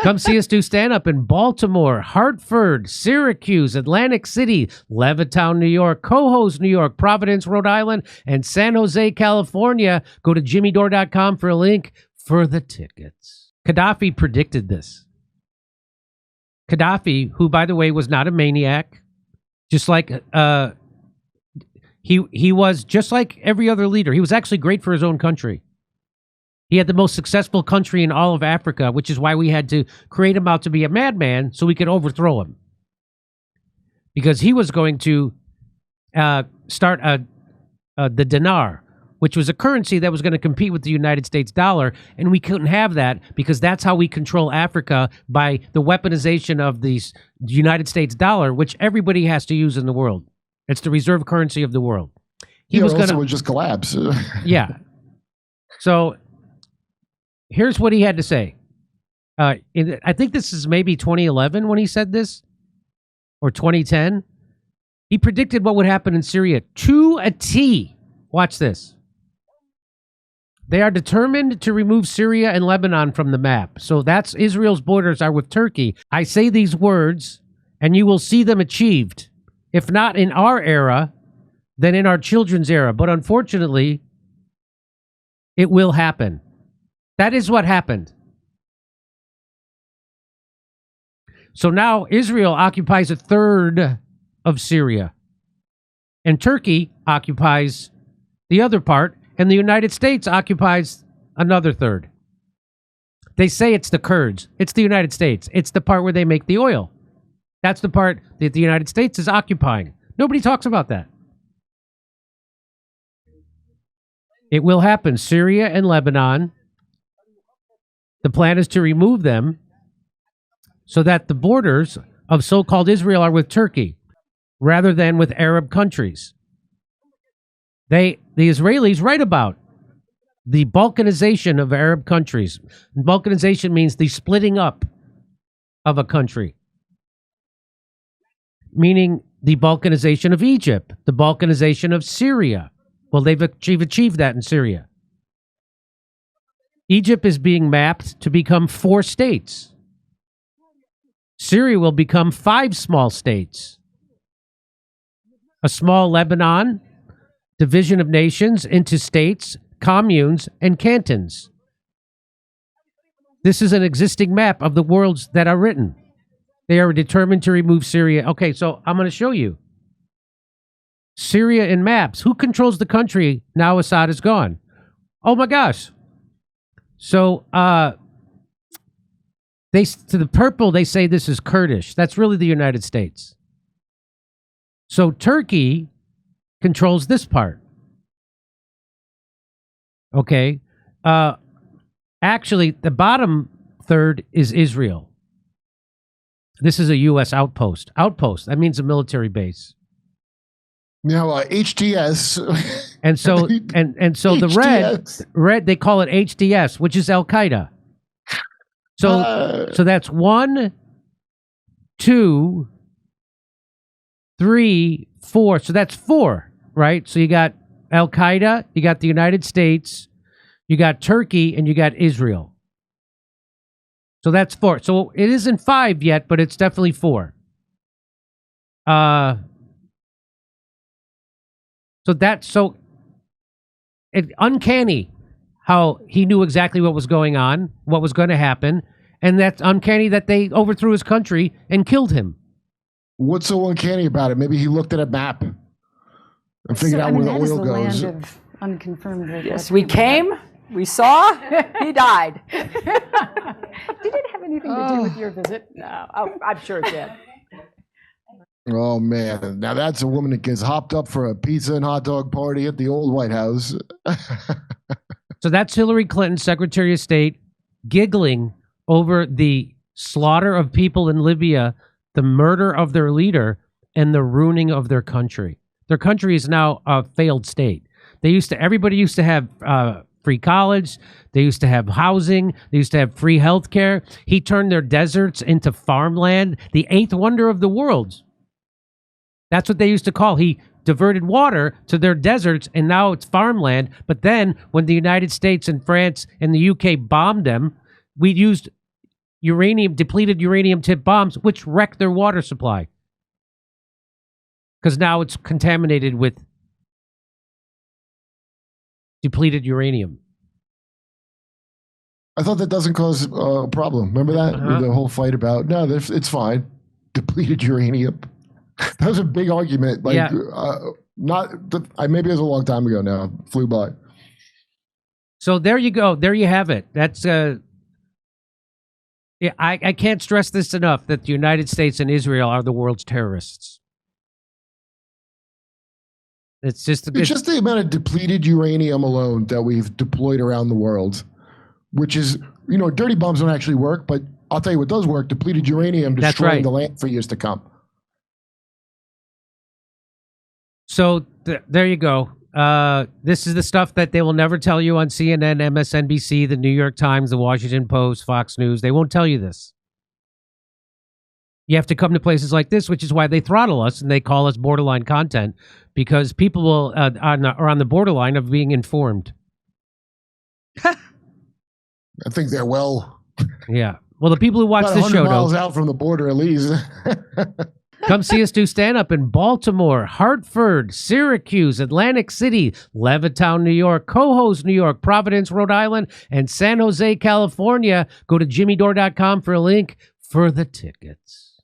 Come see us do stand-up in Baltimore, Hartford, Syracuse, Atlantic City, Levittown, New York, Cohoes, New York, Providence, Rhode Island, and San Jose, California. Go to jimmydore.com for a link for the tickets. Gaddafi predicted this. Gaddafi, who, by the way, was not a maniac, just like he was just like every other leader. He was actually great for his own country. He had the most successful country in all of Africa, which is why we had to create him out to be a madman so we could overthrow him. Because he was going to start the dinar, which was a currency that was going to compete with the United States dollar, and we couldn't have that because that's how we control Africa, by the weaponization of the United States dollar, which everybody has to use in the world. It's the reserve currency of the world. He was going to just collapse. Yeah. So here's what he had to say. I think this is maybe 2011 when he said this, or 2010. He predicted what would happen in Syria to a T. Watch this. They are determined to remove Syria and Lebanon from the map. So that's Israel's borders are with Turkey. I say these words, and you will see them achieved. If not in our era, then in our children's era. But unfortunately, it will happen. That is what happened. So now Israel occupies a third of Syria, and Turkey occupies the other part, and the United States occupies another third. They say it's the Kurds. It's the United States. It's the part where they make the oil. That's the part that the United States is occupying. Nobody talks about that. It will happen. Syria and Lebanon. The plan is to remove them so that the borders of so-called Israel are with Turkey rather than with Arab countries. The Israelis write about the balkanization of Arab countries. Balkanization means the splitting up of a country, meaning the balkanization of Egypt, the balkanization of Syria. Well, they've achieved that in Syria. Egypt is being mapped to become 4 states. Syria will become 5 small states. A small Lebanon, division of nations into states, communes, and cantons. This is an existing map of the worlds that are written. They are determined to remove Syria. Okay, so I'm going to show you. Syria in maps. Who controls the country now Assad is gone? Oh my gosh. So, to the purple, they say this is Kurdish. That's really the United States. So Turkey controls this part. Okay. Actually, the bottom third is Israel. This is a U.S. outpost. Outpost, that means a military base. Now, HTS. And so, and so the red, they call it HDS, which is Al Qaeda. So, so that's 1, 2, 3, 4. So that's 4, right? So you got Al Qaeda, you got the United States, you got Turkey, and you got Israel. So that's 4. So it isn't 5 yet, but it's definitely 4. So it's uncanny how he knew exactly what was going on, what was going to happen, and that's uncanny that they overthrew his country and killed him. What's so uncanny about it? Maybe he looked at a map and figured out where the oil goes. Land of unconfirmed. Yes, we came, we saw, he died. Did it have anything to do with your visit? No, I'm sure it did. Oh, man. Now that's a woman that gets hopped up for a pizza and hot dog party at the old White House. So that's Hillary Clinton, Secretary of State, giggling over the slaughter of people in Libya, the murder of their leader, and the ruining of their country. Their country is now a failed state. Everybody used to have free college. They used to have housing. They used to have free health care. He turned their deserts into farmland, the 8th wonder of the world. That's what they used to call. He diverted water to their deserts, and now it's farmland. But then when the United States and France and the UK bombed them, we used depleted uranium tipped bombs, which wrecked their water supply. Because now it's contaminated with depleted uranium. I thought that doesn't cause a problem. Remember that? Uh-huh. The whole fight about, no, it's fine. Depleted uranium. That was a big argument. Like, Yeah. Maybe it was a long time ago now. Flew by. So there you go. There you have it. That's yeah. I can't stress this enough that the United States and Israel are the world's terrorists. It's just the amount of depleted uranium alone that we've deployed around the world, which is, dirty bombs don't actually work, but I'll tell you what does work: depleted uranium destroying the land for years to come. So there you go. This is the stuff that they will never tell you on CNN, MSNBC, the New York Times, the Washington Post, Fox News. They won't tell you this. You have to come to places like this, which is why they throttle us and they call us borderline content, because people are on the borderline of being informed. I think they're Yeah. Well, the people who watch about this 100 show miles don't. out from the border, at least. Come see us do stand-up in Baltimore, Hartford, Syracuse, Atlantic City, Levittown, New York, Cohoes, New York, Providence, Rhode Island, and San Jose, California. Go to jimmydore.com for a link for the tickets.